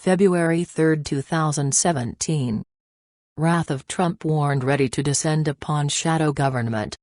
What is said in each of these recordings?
February 3, 2017. Wrath of Trump warned ready to descend upon shadow government.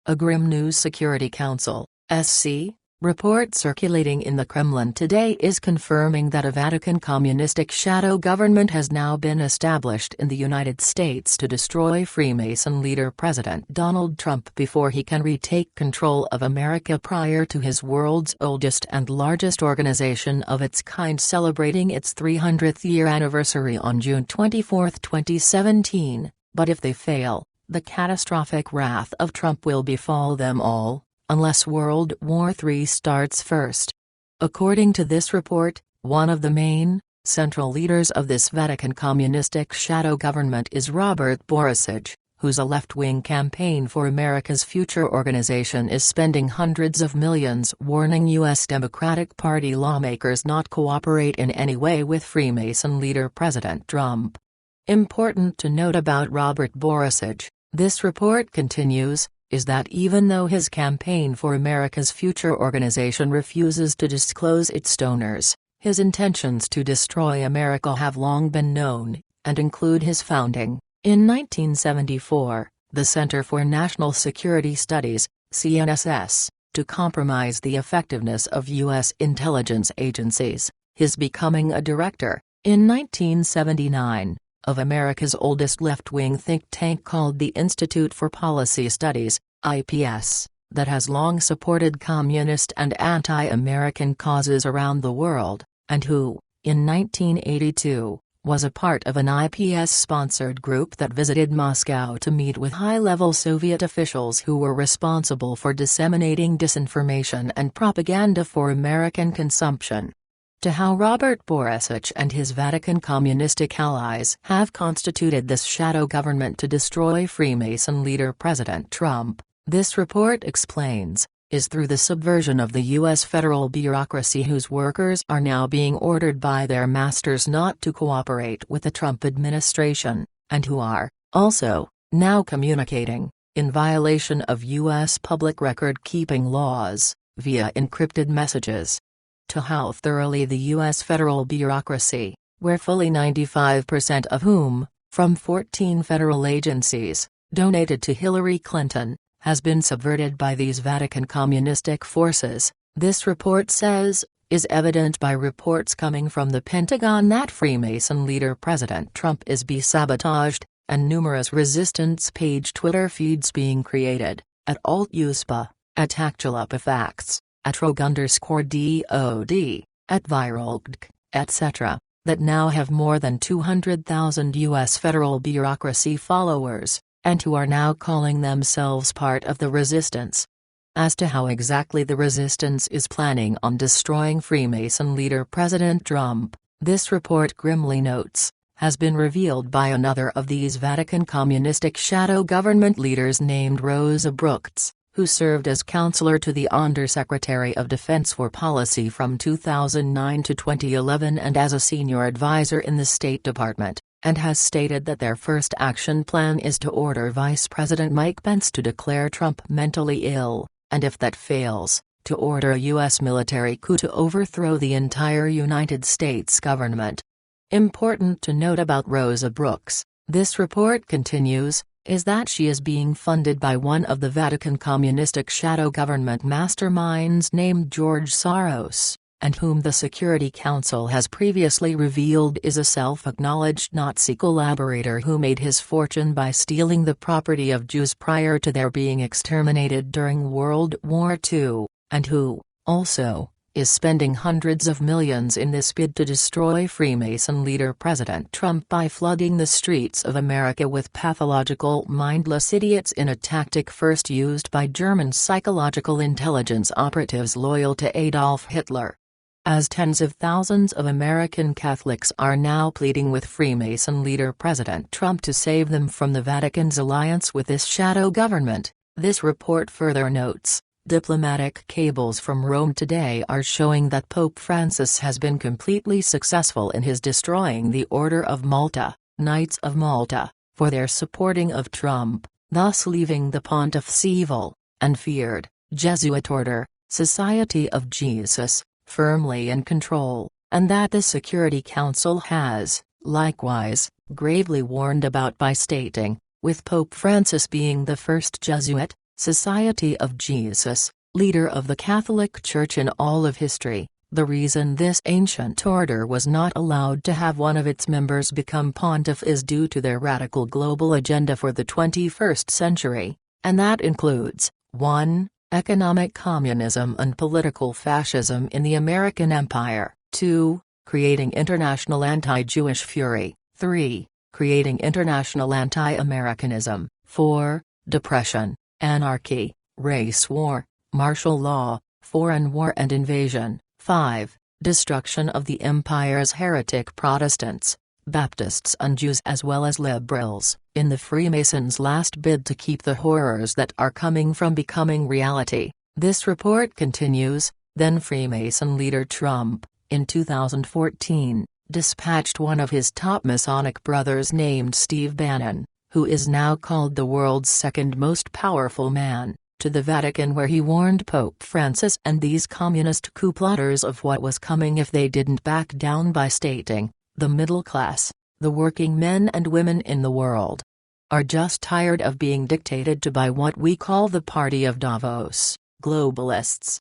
A grim news Security Council (SC) report circulating in the Kremlin today is confirming that a Vatican-Communistic shadow government has now been established in the United States to destroy Freemason leader President Donald Trump before he can retake control of America prior to his world's oldest and largest organization of its kind celebrating its 300th year anniversary on June 24, 2017, but if they fail, the catastrophic wrath of Trump will befall them all, unless World War III starts first. According to this report, one of the main, central leaders of this Vatican-Communistic shadow government is Robert Borusich, whose a left-wing campaign for America's future organization is spending hundreds of millions warning U.S. Democratic Party lawmakers not cooperate in any way with Freemason leader President Trump. Important to note about Robert Borusich, this report continues, is that even though his campaign for America's future organization refuses to disclose its donors, his intentions to destroy America have long been known, and include his founding, in 1974, the Center for National Security Studies, CNSS, to compromise the effectiveness of U.S. intelligence agencies, his becoming a director, in 1979, of America's oldest left-wing think tank called the Institute for Policy Studies, IPS, that has long supported communist and anti-American causes around the world, and who, in 1982, was a part of an IPS-sponsored group that visited Moscow to meet with high-level Soviet officials who were responsible for disseminating disinformation and propaganda for American consumption. To how Robert Borusich and his Vatican-Communistic allies have constituted this shadow government to destroy Freemason leader President Trump, this report explains, is through the subversion of the U.S. federal bureaucracy whose workers are now being ordered by their masters not to cooperate with the Trump administration, and who are, also, now communicating, in violation of U.S. public record-keeping laws, via encrypted messages. To how thoroughly the U.S. federal bureaucracy, where fully 95% of whom, from 14 federal agencies, donated to Hillary Clinton, has been subverted by these Vatican-Communistic forces, this report says, is evident by reports coming from the Pentagon that Freemason leader President Trump is being sabotaged, and numerous resistance page Twitter feeds being created, at alt-USPA, at Actualupafacts, at rogue_DOD, at viralgd, etc., that now have more than 200,000 U.S. federal bureaucracy followers, and who are now calling themselves part of the resistance. As to how exactly the resistance is planning on destroying Freemason leader President Trump, this report grimly notes, has been revealed by another of these Vatican-Communistic shadow government leaders named Rosa Brooks, who served as counselor to the Undersecretary of Defense for Policy from 2009 to 2011 and as a senior advisor in the State Department, and has stated that their first action plan is to order Vice President Mike Pence to declare Trump mentally ill, and if that fails, to order a U.S. military coup to overthrow the entire United States government. Important to note about Rosa Brooks, this report continues, is that she is being funded by one of the Vatican-Communistic shadow government masterminds named George Soros, and whom the Security Council has previously revealed is a self-acknowledged Nazi collaborator who made his fortune by stealing the property of Jews prior to their being exterminated during World War II, and who, also, is spending hundreds of millions in this bid to destroy Freemason leader President Trump by flooding the streets of America with pathological mindless idiots in a tactic first used by German psychological intelligence operatives loyal to Adolf Hitler. As tens of thousands of American Catholics are now pleading with Freemason leader President Trump to save them from the Vatican's alliance with this shadow government, this report further notes. Diplomatic cables from Rome today are showing that Pope Francis has been completely successful in his destroying the Order of Malta, Knights of Malta, for their supporting of Trump, thus leaving the Pontiff's evil, and feared, Jesuit order, Society of Jesus, firmly in control. and that the Security Council has, likewise, gravely warned about by stating, with Pope Francis being the first Jesuit, Society of Jesus, leader of the Catholic Church in all of history, the reason this ancient order was not allowed to have one of its members become pontiff is due to their radical global agenda for the 21st century, and that includes, 1. Economic communism and political fascism in the American empire, 2. Creating international anti-Jewish fury, 3. Creating international anti-Americanism, 4. Depression, anarchy, race war, martial law, foreign war and invasion, 5. Destruction of the empire's heretic Protestants, Baptists and Jews as well as liberals, in the Freemasons' last bid to keep the horrors that are coming from becoming reality. This report continues, then Freemason leader Trump, in 2014, dispatched one of his top Masonic brothers named Steve Bannon, who is now called the world's second most powerful man, to the Vatican where he warned Pope Francis and these communist coup plotters of what was coming if they didn't back down by stating, the middle class, the working men and women in the world, are just tired of being dictated to by what we call the Party of Davos, globalists.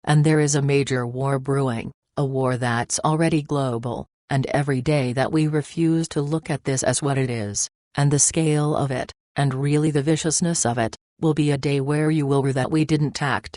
And there is a major war brewing, a war that's already global, and every day that we refuse to look at this as what it is, and the scale of it, and really the viciousness of it, will be a day where you will rue that we didn't act.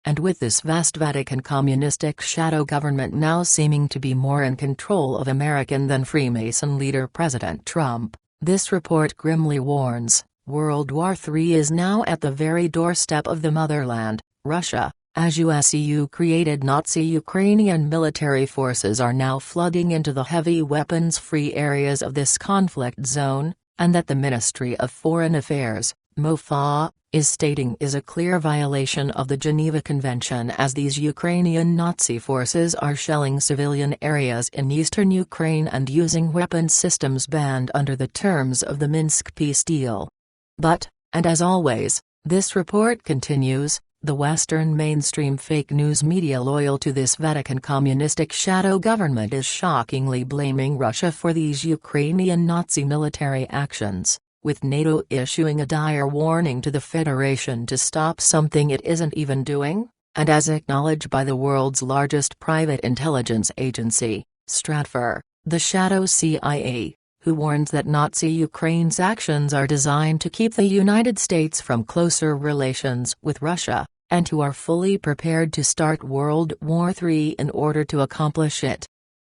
And with this vast Vatican-Communistic shadow government now seeming to be more in control of American than Freemason leader President Trump, this report grimly warns, World War III is now at the very doorstep of the motherland, Russia, as US-EU-created Nazi Ukrainian military forces are now flooding into the heavy weapons-free areas of this conflict zone, and that the Ministry of Foreign Affairs, MOFA, is stating is a clear violation of the Geneva Convention as these Ukrainian Nazi forces are shelling civilian areas in eastern Ukraine and using weapons systems banned under the terms of the Minsk peace deal. But, and as always, this report continues, the Western mainstream fake news media loyal to this Vatican-Communistic shadow government is shockingly blaming Russia for these Ukrainian Nazi military actions, with NATO issuing a dire warning to the Federation to stop something it isn't even doing, and as acknowledged by the world's largest private intelligence agency, Stratfor, the shadow CIA, who warns that Nazi Ukraine's actions are designed to keep the United States from closer relations with Russia, and who are fully prepared to start World War III in order to accomplish it.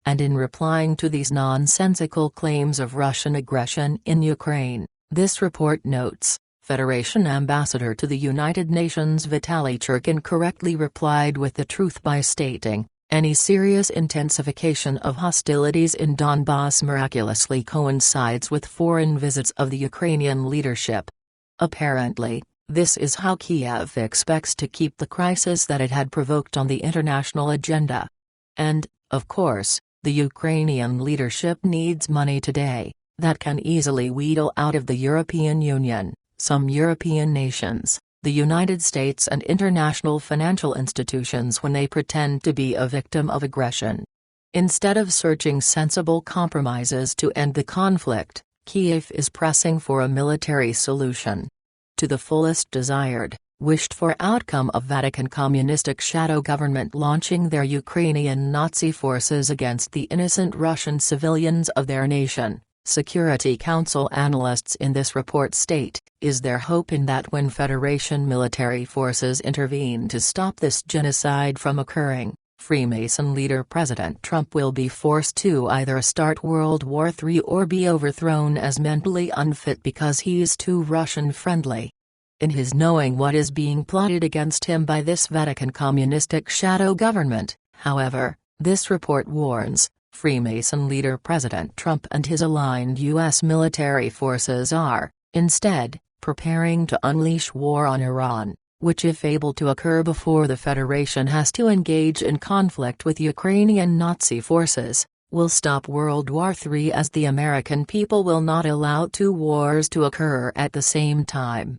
And in replying to these nonsensical claims of Russian aggression in Ukraine, this report notes, Federation Ambassador to the United Nations Vitaly Churkin correctly replied with the truth by stating, any serious intensification of hostilities in Donbass miraculously coincides with foreign visits of the Ukrainian leadership. Apparently, this is how Kiev expects to keep the crisis that it had provoked on the international agenda. And, of course, the Ukrainian leadership needs money today, that can easily wheedle out of the European Union, some European nations, the United States and international financial institutions when they pretend to be a victim of aggression. Instead of searching sensible compromises to end the conflict, Kiev is pressing for a military solution. To the fullest desired, wished-for outcome of Vatican-Communistic shadow government launching their Ukrainian Nazi forces against the innocent Russian civilians of their nation, Security Council analysts in this report state, is there hope in that when Federation military forces intervene to stop this genocide from occurring, Freemason leader President Trump will be forced to either start World War III or be overthrown as mentally unfit because he is too Russian-friendly? In his knowing what is being plotted against him by this Vatican-Communistic shadow government, however, this report warns, Freemason leader President Trump and his aligned U.S. military forces are, instead, preparing to unleash war on Iran, which if able to occur before the Federation has to engage in conflict with Ukrainian Nazi forces, will stop World War III as the American people will not allow two wars to occur at the same time.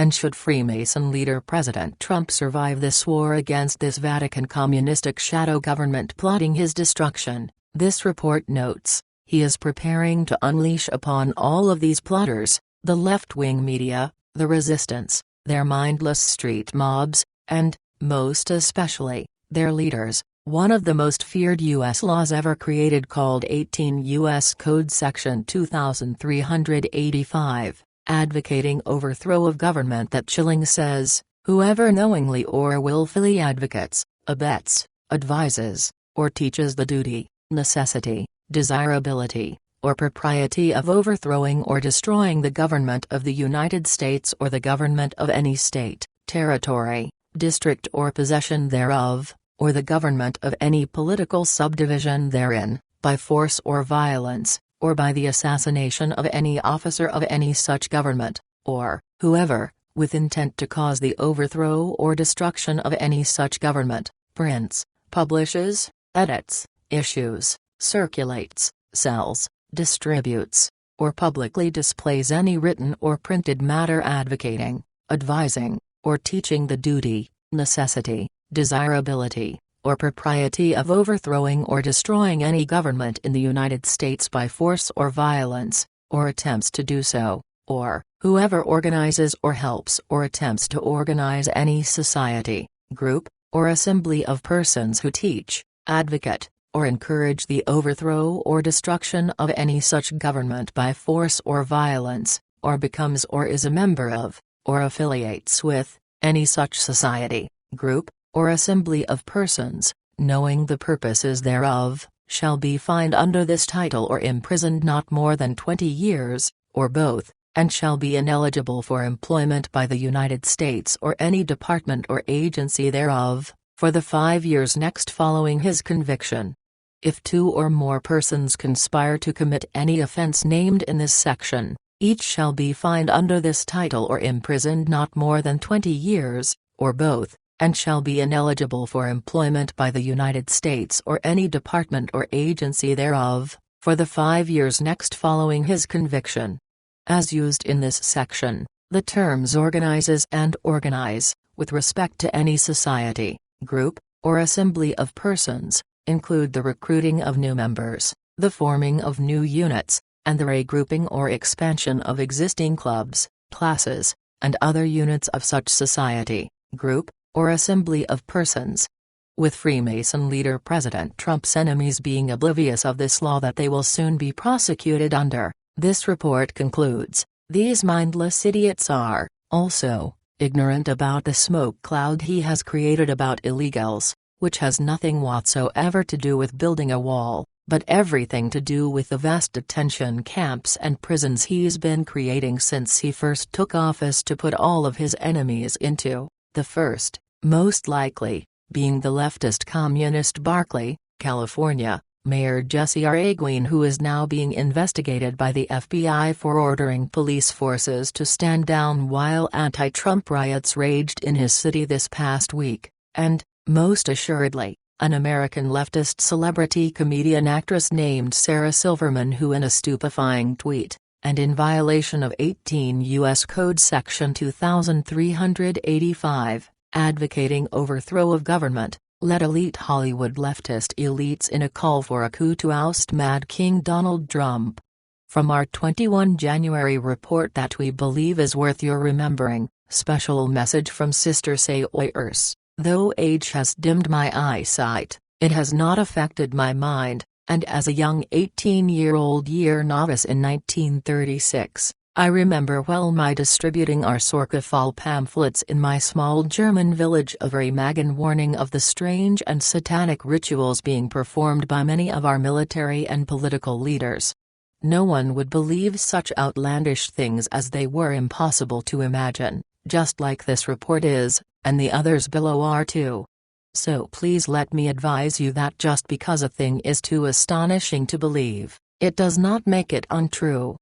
and should Freemason leader President Trump survive this war against this Vatican-Communistic shadow government plotting his destruction, this report notes, he is preparing to unleash upon all of these plotters, the left-wing media, the resistance, their mindless street mobs, and, most especially, their leaders, one of the most feared U.S. laws ever created called 18 U.S. Code Section 2385, advocating overthrow of government that chilling says, whoever knowingly or willfully advocates, abets, advises, or teaches the duty, necessity, desirability, or propriety of overthrowing or destroying the government of the United States or the government of any state, territory, district or possession thereof, or the government of any political subdivision therein, by force or violence, or by the assassination of any officer of any such government, or, whoever, with intent to cause the overthrow or destruction of any such government, prints, publishes, edits, issues, circulates, sells, distributes, or publicly displays any written or printed matter advocating, advising, or teaching the duty, necessity, desirability, or propriety of overthrowing or destroying any government in the United States by force or violence, or attempts to do so, or, whoever organizes or helps or attempts to organize any society, group, or assembly of persons who teach, advocate, or encourage the overthrow or destruction of any such government by force or violence, or becomes or is a member of, or affiliates with, any such society, group, or assembly of persons, knowing the purposes thereof, shall be fined under this title or imprisoned not more than 20 years, or both, and shall be ineligible for employment by the United States or any department or agency thereof, for the 5 years next following his conviction. If 2 or more persons conspire to commit any offense named in this section, each shall be fined under this title or imprisoned not more than 20 years, or both, and shall be ineligible for employment by the United States or any department or agency thereof, for the 5 years next following his conviction. As used in this section, the terms organizes and organize, with respect to any society, group, or assembly of persons, include the recruiting of new members, the forming of new units, and the regrouping or expansion of existing clubs, classes, and other units of such society, group, or assembly of persons. With Freemason leader President Trump's enemies being oblivious of this law that they will soon be prosecuted under, this report concludes, these mindless idiots are, also, ignorant about the smoke cloud he has created about illegals, which has nothing whatsoever to do with building a wall, but everything to do with the vast detention camps and prisons he's been creating since he first took office to put all of his enemies into. The first, most likely, being the leftist communist Berkeley, California, Mayor Jesse R. Aguin, who is now being investigated by the FBI for ordering police forces to stand down while anti-Trump riots raged in his city this past week, and, most assuredly, an American leftist celebrity comedian actress named Sarah Silverman, who in a stupefying tweet, and in violation of 18 U.S. Code Section 2385, advocating overthrow of government, led elite Hollywood leftist elites in a call for a coup to oust Mad King Donald Trump. From our 21 January report that we believe is worth your remembering, special message from Sister Sayers. Though age has dimmed my eyesight, it has not affected my mind, and as a young 18-year-old year novice in 1936, I remember well my distributing our Sorkafall pamphlets in my small German village of Remagen, warning of the strange and satanic rituals being performed by many of our military and political leaders. No one would believe such outlandish things as they were impossible to imagine, just like this report is, and the others below are too. So please let me advise you that just because a thing is too astonishing to believe, it does not make it untrue.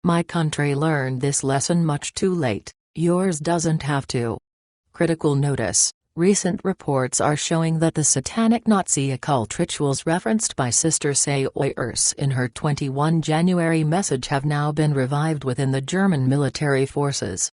My country learned this lesson much too late, yours doesn't have to. Critical notice: recent reports are showing that the satanic Nazi occult rituals referenced by Sister Sayers in her 21 January message have now been revived within the German military forces.